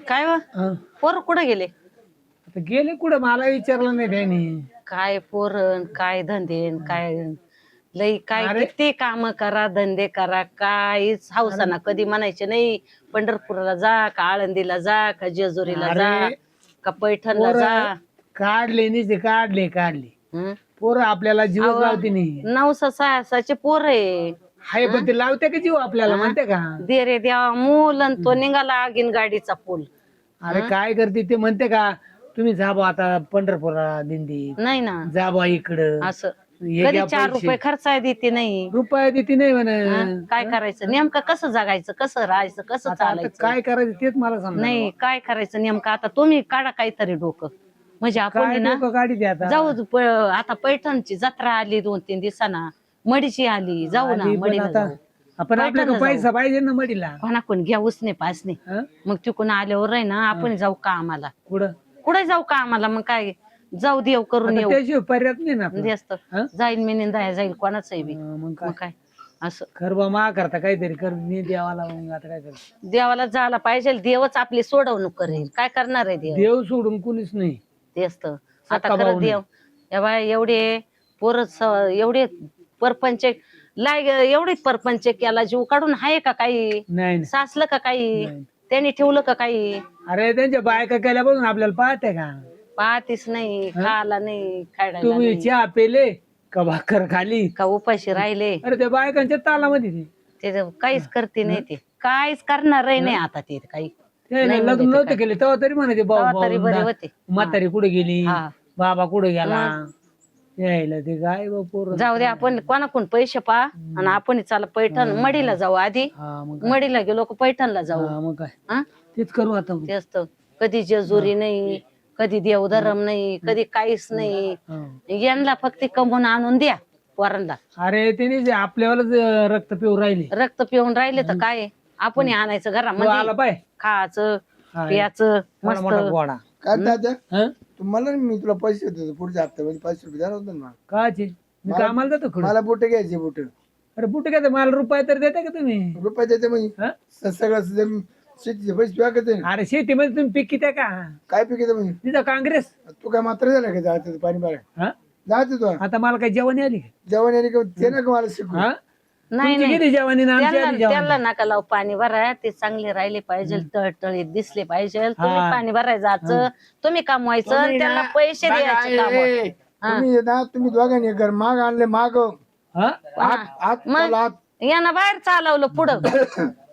काय व हं. पोर कुठे गेले? आता गेले कुठं मला विचारलं नाही त्यांनी. काय पोरण काय धंदे काय लई काय अरे. किती काम करा धंदे करा काहीच हौसाना कधी म्हणायचे नाही. पंढरपूरला जा का आळंदीला जा का जेजुरीला जा अरे का पैठणला जा. काढले नाही ते काढले हं? पोरं आपल्याला जीवच अहो, लावते नाही. नवसा सहासाचे पोर आहे. हाय पण ते लावते का जीव आपल्याला म्हणते का? दे रे देवा मूल आणि तो निघाला आगीन गाडीचा पूल. अरे काय करते ते म्हणते का तुम्ही जा बा आता पंढरपूरला दिंडी नाही ना जा बा इकडं असं हे कधी घ्या 4 पैसे. रुपये खर्चाय देते नाही. रुपया देते नाही म्हणे. काय करायचं नेमकं कसं जगायचं कसं राहायचं कसं आता चालायचं काय करायचं तेच मला समजा. नाही काय करायचं नेमकं आता तुम्ही काढा काहीतरी डोकं म्हणजे आपण काय ना डोकं काढी ते आता जाऊ आता पैठणची जत्रा आली 2-3 दिवसांना मडीची आली जाऊ ना आधी पण मडीला आता जाऊ. आपण आपल्याला पैठणला पैसा पाहिजे ना मडीला. कोणाकडून घ्या उसने पासने हं? मग तिकडून आल्यावर आहे ना आपण जाऊ का आम्हाला कुठं कुठे जाऊ का आम्हाला मग काय जाऊ देव करून आता येऊ त्याशिवाय पर्याय नाही ना आपला. जास्त हं? जाईल मी निंदा जाईल कोणाचंही बी मग मग काय काय असं खरबा मा करता काहीतरी कर मी देवाला मग आता काय करतो. देवाला जायला पाहिजे देवच आपली सोडवणूक करेल काय करणार आहे देव देव सोडून कुणीच नाही. तेच तर आता सक्का खरं भाऊ नाही. देव या बाय एवढे एवढे परपंच एवढे परपंच केला जीव काढून आहे का काही नाही नाही. साचलं का काही नाही. त्यांनी ठेवलं का काही अरे त्यांच्या बायका केल्यापासून आपल्याला पाहते का पाहतीच नाही खायला नाही खायला तुम्ही नाही चहा पेले का भाकर खाली का उपाशी राहिले अरे त्या बायकांच्या तालामध्ये ते काहीच करते नाही ते काहीच करणार नाही आता ते काही ते नाही लग्न म्हणते नव्हतं केले तेव्हा तरी म्हणायचे तेव्हा भाऊ तरी बरे भाऊ होते म्हातारी कुठे गेली हा. बाबा कुठे गेला यायला ते काय पोर. जाऊ दे आपण कोणाकडून पैसे पा आणि आपण चाल पैठण मडीला जाऊ आधी हा मग मडीला गेलो का पैठणला जाऊ हा मग काय हा तेच करू आता. ते असतं कधी जेजुरी नाही कधी देवधर्म नाही कधी काहीच नाही हा. यांना फक्त कमवून आणून द्या पोरांना अरे त्यांनी आपल्यावरच रक्त पिऊ राहिले. रक्त पिऊन राहिले तर काय आपण आणायचं तो आला घरामध्ये पाय खायचं हा. प्यायचं मोठा मोठा मस्त गोडा काय दादा हं? तुम्हाला मी तुला पैसे देतो पुढच्या हप्त्यामध्ये 500 रुपये द्या होतं ना काचे मी कामाला जातो खरं. मला बुट घ्यायचे बुट अरे बुट काय मला रुपये तर देता का तुम्ही? रुपये देते मग हं? सगळं शेतीचे पैसे तुला करते अरे शेतीमध्ये तुम्ही पीक किती का काय पीक येतं मग तिथं काँग्रेस तू काय मात्र झालं का जायचं पाणी मारा हं? जायचं तू आता मला काय जेवणी आली का? जेवण याने का ते ना का मला शिकू हं? नाही तुमची नाही किती जेवणी ना आमची त्यांना आली जेवणी. त्यांना नका लावू पाणी भराय ते चांगले राहिले पाहिजे तळतळीत दिसले पाहिजे तुम्ही पाणी भरायला जायचं तुम्ही कमवायचं आणि त्यांना पैसे द्यायचे कामावर. तुम्ही ना तुम्ही दोघांनी घर माग आणले माग हं? आत मग आत यांना बाहेर चालवलं पुढं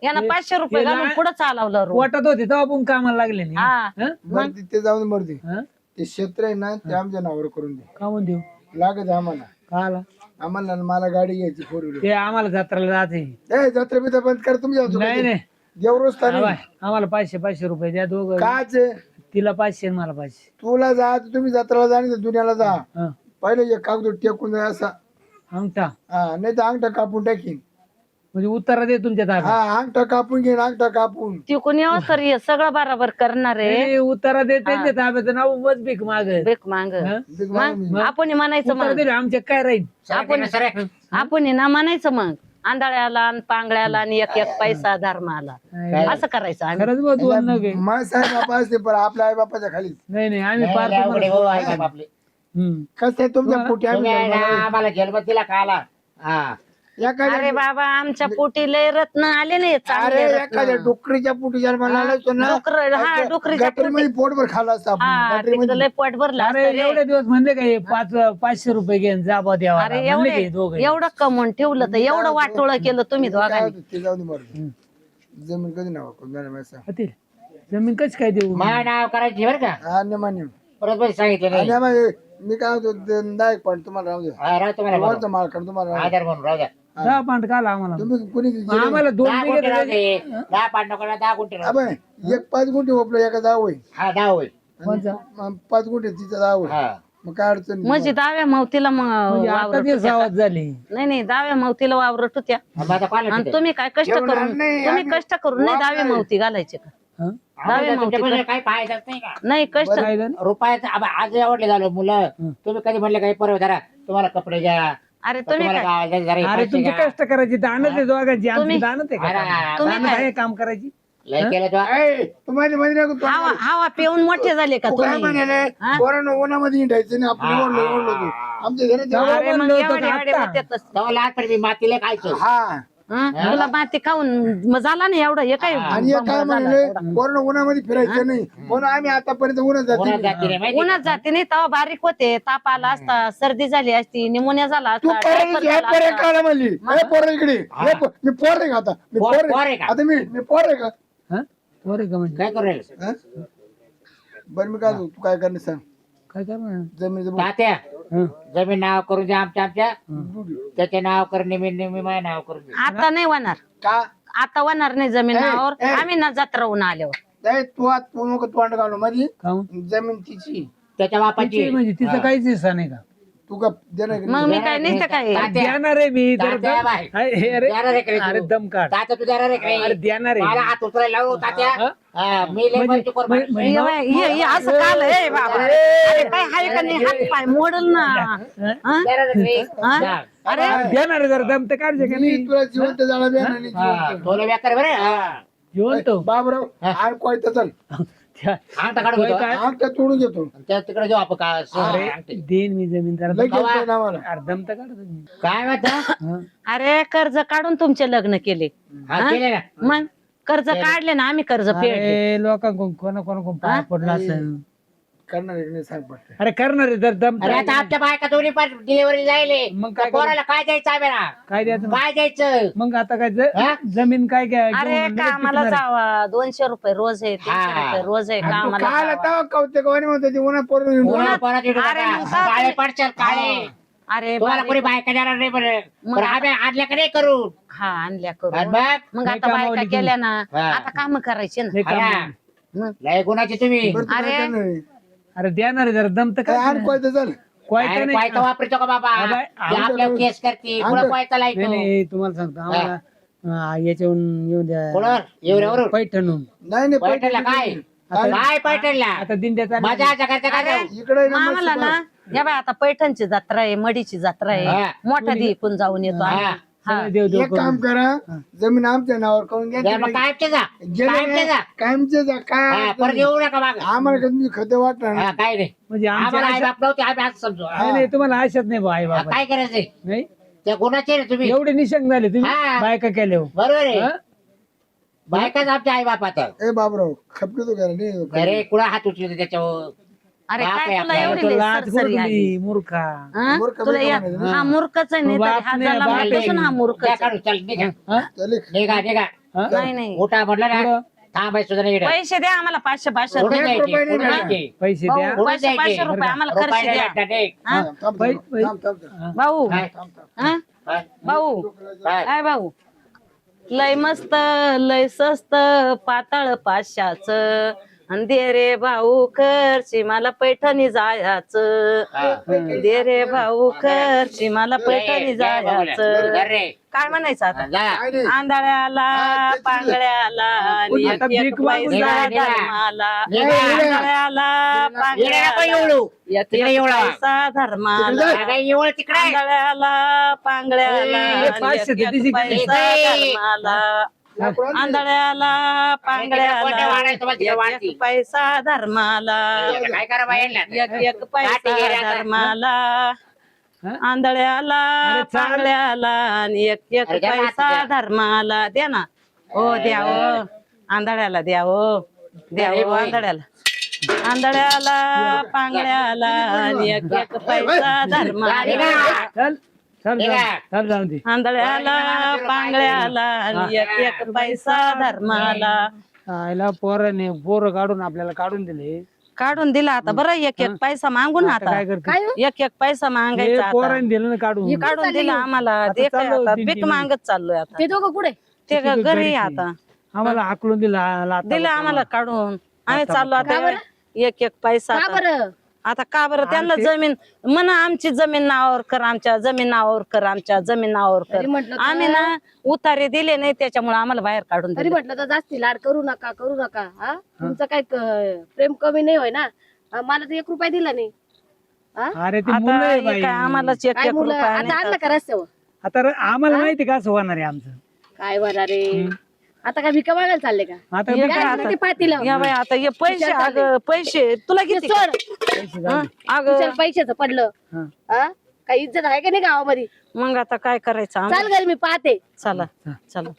यांना 500 रुपये घालून पुढं चालवलं रोज. पोटात होते तेव्हा पण कामाला लागले नाही. हा हं? बरं ते जाऊन मरते हं? ते क्षेत्र आहे ना ते आमच्या नावावर करून दे का म्हणून देऊ लागत आम्हाला काला आम्हाला ना मला गाडी घ्यायची 4 व्हीलर ते आम्हाला जत्राला जाते. ए जत्रा बित्रा बंद कर तुमच्या नाही नाही देवरोस्तानी आवाय, आम्हाला 500 रुपये द्या दोघं. काच तिला 500 आणि मला 500. तुला जा तुम्ही जत्राला जा नाही दुनियाला जा हं. पहिले एक कागद टेकून जाय असा अंगठा हा नाही तर अंगठा कापून टाकीन म्हणजे उत्तर दे तुमच्या ताब्यात. हा अंगठा कापून घेईन अंगठा कापून तिकून येऊ तर हे सगळं बरोबर करणार आहे नाही, उत्तर दे त्यांच्या ताब्यात नाव बस भीक माग. बेक मांग बिग मामा मी. आपण म्हणायचं उत्तर मग दिले आमच्या काय राहील. आपण ना म्हणायचं मग आंधळ्याला आणि पांगळ्याला आणि एक एक पैसा धर्माला असं करायचं आम्ही. खरंच बघ तू अन्न घे. माझ साहेब बापा असते पण आपल्या आई बापाच्या खाली नाही नाही आम्ही पार तुम्हाला- हम्म. कसं आहे तुमच्या पोटी आम्ही आम्हाला जन्म दिला काला हा एखाद्या अरे बाबा आमच्या पोटी लय रत्न आले नाही चांगले अरे रत्न. एखाद्या डुकरीच्या पोटी जन्माला आला असतो ना डुकर हा डुकरीच्या गटरीमध्ये पोटभर खाल्ला असता हा आपण तिकडं गटरीमध्ये लय पोट भरलं अरे असतं रे. एवढे दिवस म्हणले काय 500 रुपये घेऊन जा बा देवा अरे एवढं कमवून ठेवलं तर एवढं वाटोळ केलं तुम्ही काय दोघांनी होतं ते जाऊ दे मरू जमीन कधी नाव करून जाणार माहिती जमीन कशी काय देऊ. मा नाव करायची बरं का हा ने मान्य परत पण सांगितलं नाही आणि आम्हाला- मी काय होतो दायक पण तुम्हाला राहू द्या हा, राव तुम्हाला वरचं मालकड तुम्हाला राहू द्या. आधार म्हणून राहू द्या 10 पांट काला आम्हाला. तुम्ही कुणी आम्हाला 2 10 गुंठे राहू दे 10 पाच नको 10 गुंठे राहू दे. आपण एक 5 गुंठे ओपलं एका जाव होय हा 10 होईल 5 गुंठे तिचं जाव होय हा मग काय अडचण नाही. म्हणजे दहाव्या मावतीला मग म्हणजे आता वावरत ते होत्या. सावध झाली. नाही नाही दहाव्या मावतीला वावरत होत्या मग आता कोणाला आणि तिथे? तुम्ही काय कष्ट एवढं करून नाही, तुम्ही आम्ही- कष्ट करून नाही दहावी मावती घालायचे का हं? आम्हाला तुमच्यापासून काही पाहायचं नाही का नाही कष्ट काय झालं? रुपयाचं आज आवडले झालं मुलं तुम्ही कधी म्हणले काही परवा धरा तुम्हाला कपडे घ्या अरे तुम्ही तुम्हाला काय काय जरा हे अरे पैसे तुमची घ्या. कष्ट करायची दानत आहे दोघांची आमची तुम्ही- दानत आहे अरे, का? तुम्ही दानत काय- आहे काम करायची. लय केलं तो. तू माझी मध्ये नको तू हवा हवा पिऊन मोठे झाले का तू काय तुम्ही म्हणाले पोरांना उन्हामध्ये हिंडायचं नाही आपण ओढलो तू आमच्या घरात अरे मग म्हणलं होतं एवढे का एवढे आता? होत्यातच. तेव्हा लहानपणी मी मातीला खायचो. हा तुला माती खाऊन मग झाला ना एवढं हे काय आणि हे काय म्हणले पोरांना उन्हामध्ये फिरायचं नाही म्हणून आम्ही आतापर्यंत उन्हात उन्हात जाते जाती नाही माहिती उन्हात जाते नाही तेव्हा बारीक होते ताप आला असता सर्दी झाली असती निमोनिया झाला तू असता typhoid झाला पोरे असता. काढा म्हणली पोर इकडे मी पोर आहे का आता मी पोर पोर आहे आहे का? आता मी पोर आहे का हा? बरं का म्हणजे काय करू राहिलं? हा? बरं मी काय तू काय करणे सांग काय करणार जमिनीचं तात्या हं. जमीन नाव करून द्या आमच्या त्याचे नाव कर नेहमी माझे नाव करून दे. आता नाही होणार का आता होणार नाही जमिनावर ए, ए. आम्ही ना जत्राहून आल्यावर नाही तू नको तोंड घालू माझी काहून? जमीन तिची त्याच्या बापाची तिची म्हणजे तिचं काहीच हिस्सा नाही का तू का देणार का मग नाही? मी काय नाही तर काय तात्या. देणार आहे मी तर तात्या बाय. अरे देणार आहे का रे अरे तू? दम काढ तात्या तू देणार आहे का रे? अरे देणार मला आहे हात उचलायला लावू तात्या हा? हा, मी लय म्हणजे- मरतो कोण म्हणजे- माणूस. ये बाय, ये असं काल आहे बाबा अरे काय हाय का नाही हात पाय मोडल ना हा? देणार आहे का रे? हा? जा. अरे देणार आहे जरा दम तर काढचे का नाही मी तुला जिवंत जाणार देणार नाही हा, जिवंत. थोडं व्याकार बरं हा. जिवंत बाबराव आण कोयता चल त्या- अंगठा काढून घेतो. काय? आण त्या तोडून घेतो त्या तिकडे जाऊ आपण का अंगठी. देईन मी जमीन जरा लगेच देईन आम्हाला अरे दम तर काढ तुम्ही. काय म्हणता हा. अरे कर्ज काढून तुमचे लग्न केले हा केले ना मग कर्ज काढले ना आम्ही कर्ज फेडले अरे लोकांकडून कोणाकोण पाय पडला असेल करणार आहे की नाही सांग पटकन. अरे करणार आहे जर दम अरे तर- आता आमच्या बायका दोन्ही पण डिलिव्हरी जायले मग त्या काय पोराला काय द्यायचं आहे बेटा काय द्यायचं काय द्यायचं मग आता काय हा? जमीन काय काय अरे घेऊन कामाला लगेच जावा 200 रुपये रोज आहे 300 हा. रुपये रोज आहे तू कामाला काय जावा. आता कौते कोणी म्हणतो ते उन्हा पोरं हिंडू. कोणा पोराची डोकं अरे का? मग काय काळे तुम्ही- पडशाल काळे अरे तुम्हाला बाई, कोणी बायका देणार नाही बरं मग पण आम्ही आणल्या का नाही करू हा आणल्या आणि करून मग मग नाही आता कामावली बायका तुम्ही. केल्या ना हा. आता काम करायचे ना नाही हा काम ना. मग लय गुणाची तुम्ही बरं तू काय अरे. करणार आहे? अरे देणार आहे जरा दम तर काय आण काय कोयता चल कोयता अरे नाही पायथा वापरतो का बाबा हा बाय, ते आपल्या केस करते पुढं पायथा नाही लायतो नाही तुम्हाला सांगतो आम्हाला याच्याहून येऊन द्या पुढं एवढ्यावरून पैठणून नाही नाही पैठणला काय काय पैठणला आता दिंड्याचा मजा घरच्या काय जाऊ? इकडे मग आम्हाला ना या बाय आता पैठणची जत्रा आहे मडीची जत्रा आहे हा. मोठा दीपून जाऊन येतो आम्ही. हा. हा. देव देव एक काम करा जमीन आमच्या नावावर करून घ्या जा मग कायमचे जा कायमचे जा कायमचे जा हा, काय परत येऊ नका माग आम्हाला कधी खत वाटणार नाही. हा काय नाही म्हणजे आम्हाला आई आमच्या बाप नव्हते आम्ही आज समजू हा, नाही नाही तुम्हाला आशाच नाही बा आई बाबा काय करायचंय नाही त्या गुणाचे ना तुम्ही एवढे निशंक झाले तुम्ही हा. बायका केले हो बरोबर आहे हा? बायकाच आमच्या आई बाप आता ए बाबराव खपके तो करा नाही घरे कुणा हात उचलते त्याच्यावर अरे बाप काय आहे तुला आपल्याला. एवढी तो लय लाज सरसरी आली? कुरकुरी, मूर्खा हा? मूर्ख तुला बिलकुल या- नाही. हा मूर्खच आहे नाही बाप तरी हा नाही, बाप जन्मल्यापासून हा मूर्खच त्या आहे. काढू चल निघा हा? चले निघा निघा हा? नाही नाही मोठा म्हटलं ना पुढं. थांबाय सुद्धा नाही इकडं. पैसे द्या आम्हाला 500 पुढे रुपये जायचे, रुपये पुढे नाही जायचे. पैसे भाऊ, द्या पुढे 500 जायचे. रुपये आम्हाला खर्च रुपये नाही द्या भेटणार, नाही. हा? थांब पै- थांब पै- थांब थांब थांब. हा. भाऊ काय? हा? काय? भाऊ काय? काय भाऊ लय मस्त लय स्वस्त पाताळ पाचशाच दे रे भाऊ खर्ची मला पैठणी जायचं हा. दे रे भाऊ खर्ची मला पैठणी जा बघूया. जायचं जा रे. काय म्हणायचं आता जा. काय नाही. आंधळ्याला पांगळ्याला आणि आता एक भीक मागून पैसा जा, निघा. धर्माला निघा. आंधळ्याला इकडे नको पांगळ्याला एवढू. एक तिकडे एवढा. पैसा धर्माला अगं, एवढं तिकडे आहे. आंधळ्याला पांगळ्याला ए, आणि 500 एक देते पैसा तिकडे. धर्माला लाकूड आण. आंधळ्याला कोणत्या पांगळ्याला वाढायचं बघ, तिकडे एक वाढती. पैसा धर्माला काय करा बाई यांना? एक काठी पैसा घे रे आता. धर्माला हा? आंधळ्याला अरे चाल. पांगळ्याला आणि एक अरे द्या ना पैसा हात द्या. धर्माला द्या ना हो द्या हो आंधळ्याला द्या हो द्या अरे हो बाई. आंधळ्याला आंधळ्याला पांगळ्याला आणि एक पैसा धर्माला चल चल निघा. चल जाऊन दे आंधळ्याला पांगळ्याला आणि एक पैसा धर्माला आईला पोरं काढून आपल्याला काढून दिले काढून दिला आता बरं एक पैसा मागून आता आता काय करते एक पैसा मागायचा आता. पोरांनी दिलं ना काढून काढून दिला आम्हाला आता ते काय चाललो आता दिंडी भीक मागत चाललोय आता ते दोघं कुठे ते तिथे घरी घरीच आहे आहे. आता आम्हाला हाकलून दिला दिलं आम्हाला काढून आम्ही चाललो आता एक पैसा का आता. बरं आता का बरं त्यांना जमीन म्हणा आमची जमीन नावावर कर आमच्या जमीन नावावर कर आमच्या जमीन नावावर कर तरी म्हटलं तर- आम्ही ना उतारे दिले नाही त्याच्यामुळे आम्हाला बाहेर काढून तरी दिले म्हटलं तर जास्ती लाड करू नका हा तुमचं काय प्रेम कमी नाही होय ना मला तर 1 रुपया दिला नाही हा अरे ते आता मुलं आहे हे बाई काय आम्हालाच एक काय मुलं रुपया आता नाही आणलं का रस्त्यावर आता आम्हाला माहिती का असं होणार आहे आमचं काय होणार रे आता काय भिका मागायला चालले का आता हे काय काय म्हणते आता? ते पातीला या बाई आता हे पैसे अगं पैसे तुला किती सोड अगं चल पैशाचं पडलं हा काही इज्जत आहे का नाही गावामध्ये मग आता काय करायचं आम्ही? चाल घरी मी पाहते चला चला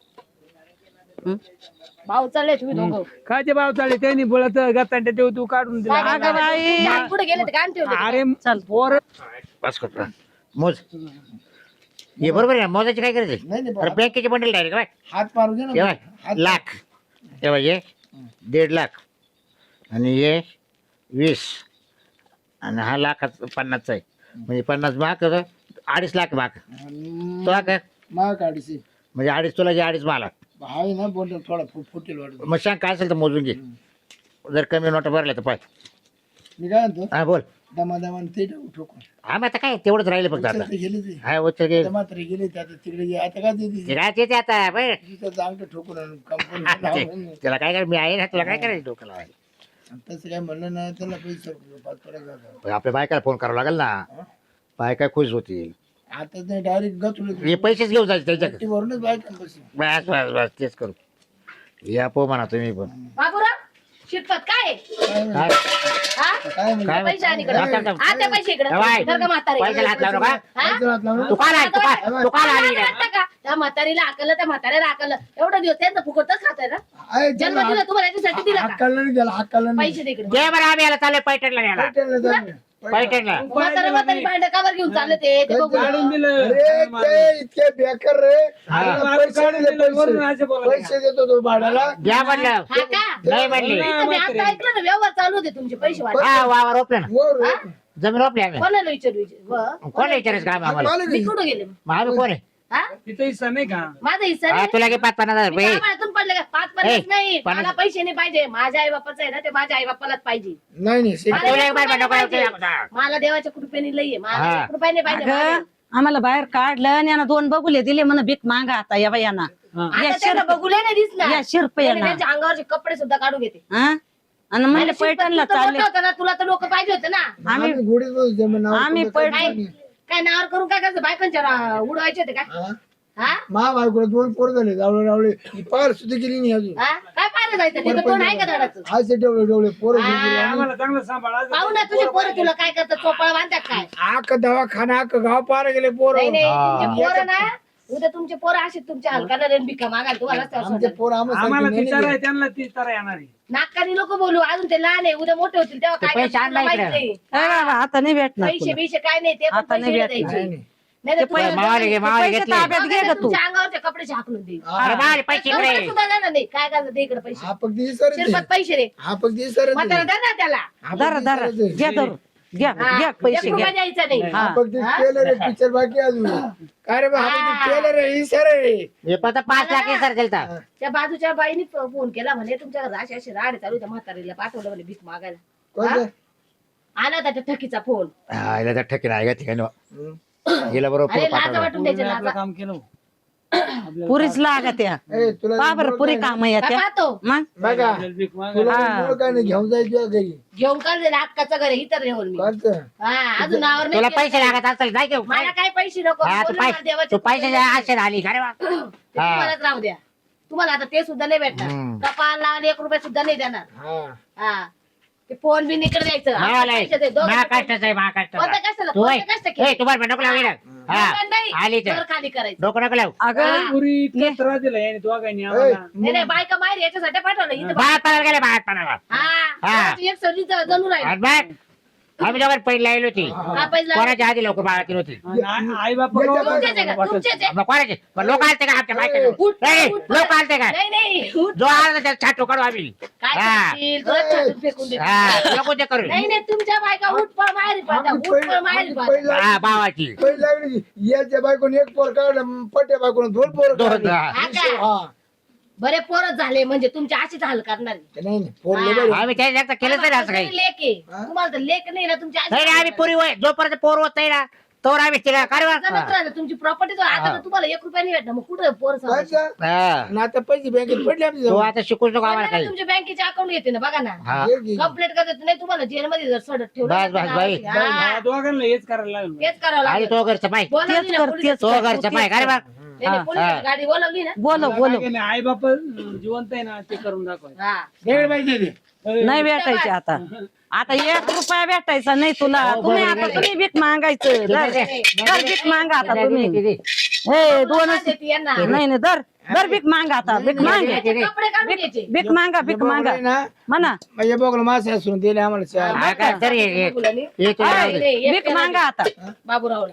भाऊ चालले तुम्ही दोघं काय ते भाव चालले त्यांनी बोलत गत्तांटे देऊ तू काढून दिला अगं बाई पुढे गेले तर काय ठेवले अरे चल पोर बस कर मोज हे बरोबर आहे ना मोजायची काय नाही, करायचं नाही, अरे बँकेचे बंडल डायरेक्ट बाय हात मारू दे ना तेव्हा लाख तेव्हा ये 1.5 लाख आणि ये 20 आणि हा लाख 50चा आहे म्हणजे 50 माग 2.5 लाख माग तुला काय मा काढीशी म्हणजे 2.5 तुला घे 2.5 मला आहे ना बोल थोडा फुटेल वाटत मग सांग काय असेल तर मोजून घे जर कमी नोटा भरल्या तर पाय मी काय म्हणतो हा बोल दमादमान ते ठोकून हा मग आता काय तेवढंच राहिलं फक्त आता ते गेले ते हा उचल घे मात्र गेले ते आता तिकडे गे आता काय देते काय ते आता बरं तिथं अंगठ ठोकून आणून कंपनी त्याला काय करायचं मी आहे ना तुला काय करायचं डोक्याला तसं काय म्हणलं ना त्याला पैसे पाच पडायचं पण आपल्या बायकाला फोन करावा लागेल ना बायका खुश होतील आता ते डायरेक्ट गचुले हे पैसेच घेऊन जायचे त्याच्याकडे वरूनच बायका बस बस बस बस तेच करू या पो म्हणा तुम्ही पण बाबूराव शिरपत काय काय हा काय म्हणजे काय पैसे आणि इकडं. थांब, थांब. आता पैसे इकडं. बाय. धर का म्हातारे पैशाला हात लावू नका हा? पैसे हात लावून तू काल आली तू काल आली मला वाटतं का त्या म्हातारीला आकलं त्या म्हाताऱ्याला आकलं एवढं दिवस त्यांचं फुकटच खाताय ना आहे जन्म दिला तुम्हाला याच्यासाठी दिला का हक्काला नाही त्याला हक्काला नाही पैसे दे इकडे घे बरं आम्ही याला चाललोय पैठणला न्यायला पैठणला जाऊन ये. पैठणला म्हातारे म्हातारी भांडं कावर घेऊन चालले ते बघू काढून दिलं अरे ते इतके बेकार रे हा. त्याला पैसे काढून दिले, दिलं, वरून पैसे. असं बोलायला. पैसे देतो तो भाड्याला घ्या म्हणलं हा का नाही म्हणली इथं मी आता ऐकलं ना व्यवहार चालू होते तुमचे पैसे वाढले हा वावर रोपले ना वर रे. जमीन रोपली आम्ही कोणाला विचारू कोण विचारायचं काम आम्हाला मला मी कुठं गेले मग आम्ही कोण आहे हा तिथे हिस्सा नाही का माझा हिस्सा हा नाही. तुला घे 5-50,000 मी रुपये कामातून पडले का 5-50 ए, नाही 50. मला पैसे नाही पाहिजे माझ्या आई बापाचं आहे ना ते माझ्या आई बापालाच पाहिजे नाही नाही शे- मला तुला एक एक बार रुपया नको नाही लावते पाहिजे. आमचा. मला देवाच्या कृपेने लई आहे मला हा. 1 रुपया नाही पाहिजे अगं मला. आम्हाला बाहेर काढलं आणि यानं 2 बघुले दिले म्हण भीक मागा आता या बायांना आता त्यांना बघूले नाही दिसणार या शिरपया त्यांनी त्यांच्या अंगावरचे कपडे सुद्धा काढून घेते हा आणि म्हणले अरे शिरपत, पैठणला तू तर चालले मोठं होतं ना तुला तर लोक पाहिजे होते ना आम्ही घोडीच बसू जमीन नावावर आम्ही कुठं पैठ- काही काय नावावर करून काय करायचं बायकांच्या उडवायचे होते काय हा? हा महाबायकोला 2 पोर झाले जावळे रावळे ही पार सुद्धा केली नाही अजून हा? काय पाहिलं जायचं तिथं कोण आहे का धडाचं असे डवळे डवळे पोरं हा. घेऊन गेले. आम्हाला चांगलं सांभाळा पाहू ना तुझे पोरं तुला काय करतात चोपळा बांधतात काय आख दवाखाना आख गाव पार गेले पोर नाही नाही तुमचे पोरं ना उद्या तुमचे पोरं असे तुमच्या हलकाला रेन भिका मागाल तुम्हाला रस्त्यावर आमचे सोडणार. पोर आम्हाला आम्हाला ती तर आहे त्यांना ती तर येणार आहे नाकानी लोक बोलू अजून ते लहान आहे उद्या मोठे होतील तेव्हा ते काय पैसे करतील तुला आणला माहित इकडे. नाही. ए बाबा आता नाही भेटणार पैसे तुला. बिशे काय नाही ते पण आता नाही पैसे भेटणार. द्यायचे नाही. नाही तर तुला मावाले घे मावाले पैसे घेतले ताब्यात घे ग तू तुमच्या अंगावरचे कपडे झाकलून दे अरे बाळ पैसे कपडे इकडे सुद्धा देणार नाही काय करायचं दे इकडे पैसे हा फक्त इसर शिरपत पैसे रे हा फक्त इसर म्हातारा द्या ना त्याला धरा धरा घ्या धरू घ्या हा, घ्या 1 पैसे रुपया घ्या द्यायचा नाही हा फक्त टेलर आहे पिक्चर बाकी अजून काय रे बा हा फक्त टेलर आहे इसर आहे हे पण 5 लाख सर दिलता त्या बाजूच्या बाईने फोन केला म्हणे तुमच्या घरात असे असे राडे चालू त्या म्हातारीला पाठवलं म्हणे भीक मागायला कोणतं? आला त्याच्या ठकीचा फोन हा याला तर ठकी नाही का गेला बरोबर अरे पुढं लाजा पाठवलं वाटून द्यायचे आपलं लाजा काम केलं पुरीच लागत या ए, तुला का बरं पुरी काम काय येत्या पाहतो मग बघा भीक मागा. तुला हा. मूळ काय नाही घेऊन जायचं घरी घेऊन काढ हक्काचं घर इतर घेऊन मी कोणतं? हा अजून नावर तुला नाही पैसे केलं. लागत असेल नाही घेऊ मला काय पैसे नको हा, बोललो ना देवाच्या तू पैसे आशेत आली का रे बा? ते तुम्हालाच राहू द्या तुम्हाला आता ते सुद्धा नाही भेटणार हम्म. कपाल लावून 1 रुपया सुद्धा नाही देणार हा हा ते फोन बी निकडे द्यायचं हा, लय. पैसे दे, दोघं महाकष्टाचं आहे, महाकष्टाचं. कोणत्या कष्टाला? तू कोणत्या कष्ट केले? ए, तुम्हाला नको लावू इकडं. हा दोघं नाही, आली तर घर खाली करायचं डोकं नको लावू अगं पुरी इतका त्रास दिला याने दोघांनी आम्हाला नाही नाही बायका माहेर याच्यासाठी पाठवलं इथं बाहेर पडायला गेले बाहेर पडायला हा एक सरी जणू राहील आणि बघ आम्ही दोघांनी पहिली लावली होती का पैसे लागले? कोणाच्या आधी लवकर बाळातील होती आई बाप तुमचेच आहे का? तुमचेच आहे? मग कोणाचे लोक आलते का आमच्या बायका उठ, उठ, लोक आलते का नाही नाही उठ. जो आला त्याला छाटू काढू आम्ही काय हा. करशील? तुला छाटून फेकून दे. हा नको ते करू नाही नाही तुमच्या बायका उठ पळ माहेरी पाठवा उठ पळ माहेरी पाठवा हा भावाची पहिली लागली याच्या बायकोने 1 पोर काढलं पट्या बायकोने 2 पोर दोन काढले. हा. हा का? हा बरे पोरच झाले म्हणजे तुमच्या अशीच हाल करणार नाही नाही पोर लय बरे. आम्ही त्याच्या जास्त केलं तरी असं काही लेक आहे तुम्हाला तर लेक नाही ना तुमच्या नाही नाही, आम्ही पुरी होय जोपर्यंत पोर होत नाही ना तोवर आम्ही तिला कारवा तुमची प्रॉपर्टी आता तर तुम्हाला 1 रुपया नाही भेटणार मग कुठे पोर सांभाळायचं? कोणतं? हा आणि आता पैसे बँकेत पडले आमच्या तो जवळ. आता शिकूच नको आम्हाला काही तुमच्या बँकेचे अकाउंट येते ना बघा ना हा घे, घे. कंप्लीट करत नाही तुम्हाला जेलमध्ये जर सडत ठेवलं बस, बस, बाई. हा, दोघांना हेच करायला लागलं तेच करावं आणि लागेल तो घरचा पाय बोला तेच नाही ना, कर पोलीस- तेच तो कर, घरचा तू पाय तेच का रे कर. बा नाही, पोलिसांनी गाडी बोलवली ना. बोलव आई बाप जिवंत आहे ना ते करून दाखवायचं. हा वेळ पाहिजे ते नाही भेटायचे आता 1 रुपया भेटायचा नाही तुला. तुम्ही भीक मागायचं. दर भीक मागा आता तुम्ही. हे दोनच देते यांना. नाही दर भीक मागा आता. भीक मागा कपडे काढून घ्यायचे. भीक मागा ना म्हणा. म्हणजे बघ मासे असून दिले आम्हाला चार. हा काय तरी मुलांनी. भीक मागा आता. बाबूरावला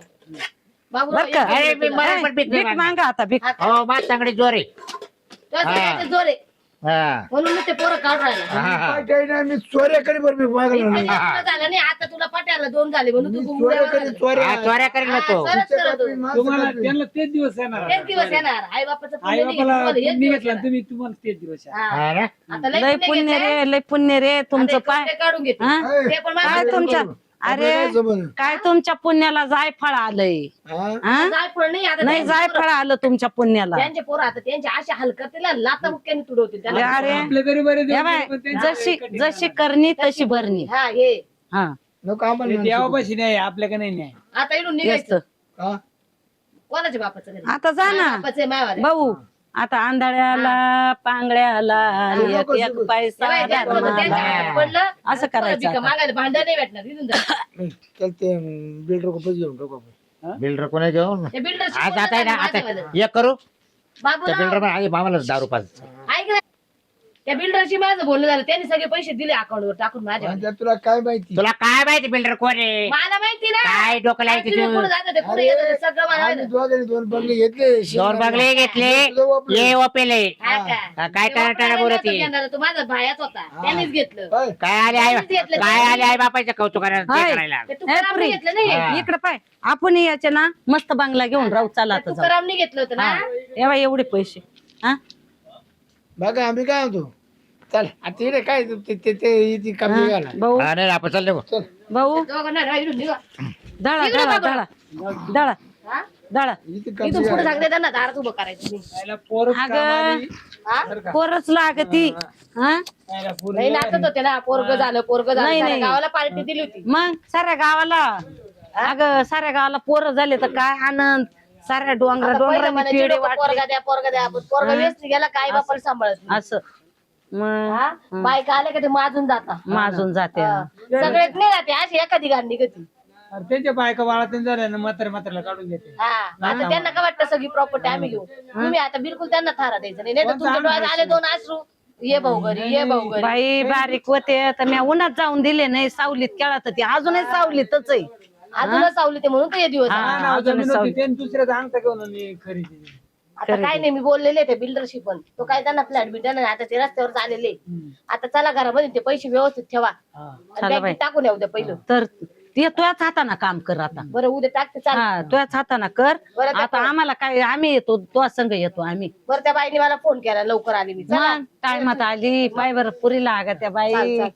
बाबूराव बर का? अरे मी मला पण भीक नाही भीक मागा आता. भीक हो माझ चांगली जोर आहे. त्याचे जोर आहे हा म्हणून मी ते पोरं काढून राहिलं. काय काही नाही मी चोऱ्याकडे बरोबर मागलो नाही. झालं नाही आता तुला पट्याला 2 झाले म्हणून तू चोऱ्याकडे चोऱ्या हा, चोऱ्या करेल ना तो. तुम्हाला त्यांना तेच दिवस येणार. एक दिवस येणार आई बापाचं आई पुण्य बापाला निघेल, एक दिवस निघितला येणार. तुम्ही तुम्हाला तेच दिवस आहे. हा. हा ना? आता लय लय पुण्य रे तुमचं आता पाय. कपडे काढून घेते हा? ते पण काय माझं तुमच्या अरे काय तुमच्या पुण्याला जायफळ आलंय. हा? जायफळ नाही आता नाही त्यांचे जायफळ पोरं- आलं तुमच्या पुण्याला. त्यांचे पोरं आता त्यांचे असे हलकतील लाता मुक्याने तुडवतील त्याला. अरे आपले तरी बरे दिवस हे बाय, गेले, पण त्यांचे जशी करणी तशी भरणी. हा हे हा नको आम्हाला ते देवापाशी नाही आपल्याकडे नाही न्याय. आता इकडून तेच निघायचं. तर. हा? कोणाच्या बापाचं घरी? आता जा ना बापाचं मायवाले. भाऊ. आता आंधळ्याला पांगळ्याला एक एक पैसा धर्माला. असं करायचं आता. मागायला भांडण नाही भेटणार इथून जा. चल ते बिल्डर को पैसे घेऊन टाकू आपण. बिल्डर कोणी घेऊन ते builder शी आज बोलणं आता आहे ना झालं आता माझ्यावालं. एक करू त्या बाबूराव, बिल्डर पण आधी मामाला दारू पाच. ऐक ना. त्या बिल्डरशी माझं बोलणं झालं त्यांनी सगळे पैसे दिले अकाउंटवर टाकून माझ्या. आता तुला काय माहिती तुला काय माहिती बिल्डर कोण आहे? मला माहिती ना काय डोकं लायचं तुम्ही तू? कुठं जाता ते कुठे येतं ते सगळं मला आम्ही माहिती. दोघांनी 2 बंगले घेतले 2 बंगले घेतले तुझं वापरलं. ये ओपेले. हा का? हा, काय ते टाळा वापरायला बोलती? नव्हतं घेणार, तो माझा भायाच होता त्यांनीच घेतलं. काय? काय आले आई बापाचं कौतुक हाय. करायला. ते तुकारामने घेतलं नाही हा. इकडे पाय आपण याचे ना मस्त बंगला घेऊन राहू. चला आता जाऊ. तुकारामने घेतलं होतं ना. एवढा एवढे पैसे. हा बघा आम्ही काय म्हणतो चल आता इकडे काय ते ते ते इथे कमी घाला भाऊ हा, नाही आपण चालले भाऊ. भाऊ दोघांना राहिलं निघा. दळा हा? इथे कमी इथून पुढे सांगते त्यांना दारात उभं करायचं नाही. याला पोरं कामाली. हा? पोरच लागती. हा याला पोरं नाही नाचत होते ना पोरग झालं नाही, साऱ्या नाही. गावाला पार्टी दिली होती. मग साऱ्या गावाला साऱ्या गावाला पोरं झाले तर काय आनंद. साऱ्या आता पहिलं डोंगरांनी म्हणायचे पेढे लोकं, वाटले पोरगा द्या पण पोरगा व्यस्त गेला काय बापाला सांभाळत नाही. असं मग हा? बायका आल्या का ते माजून जाता माजून जाते. सगळेच नाही राहते अशी एखादी गाडी निघती. अरे त्यांच्या बायका बाळात झाल्या ना म्हाताऱ्याला काढून देते. हा आता त्यांना काय वाटतं सगळी प्रॉपर्टी आम्ही घेऊ. तुम्ही आता बिलकुल त्यांना थारा द्यायचं नाही. नाही तर तुमच्या डोळ्यात आले 2 अश्रू ये भाऊ घरी. बाई बारीक होते तर मी उन्हात जाऊन दिले नाही. सावलीत खेळत होती अजूनही सावलीतच आहे. अजूनच सावली ते म्हणून तर हे दिवस आहे. हा ना, जमीन होती, त्यांनी दुसऱ्याचा अंगठा घेऊन आणि खरेदी. आता काय नाही मी बोललेले ते बिल्डरशी पण तो काय त्यांना फ्लॅट बिल्डर नाही आता ते रस्त्यावर आलेले. आता चला घरामध्ये ते पैसे व्यवस्थित ठेवा हा. आणि बँकेत टाकून येऊ द्या पहिलं. तर ते तुझ्याच हाताना काम कर आता. बरं उद्या टाकते चाल. हा तुझ्याच हाताना कर. बरं त्या आता आम्हाला काय आम्ही येतो तुझ्या संघ येतो आम्ही. बरं त्या बाईने मला फोन केला लवकर आली मी. चला मग टायमात आली पाय बरं पुरीला अगं त्या बाई. चाल.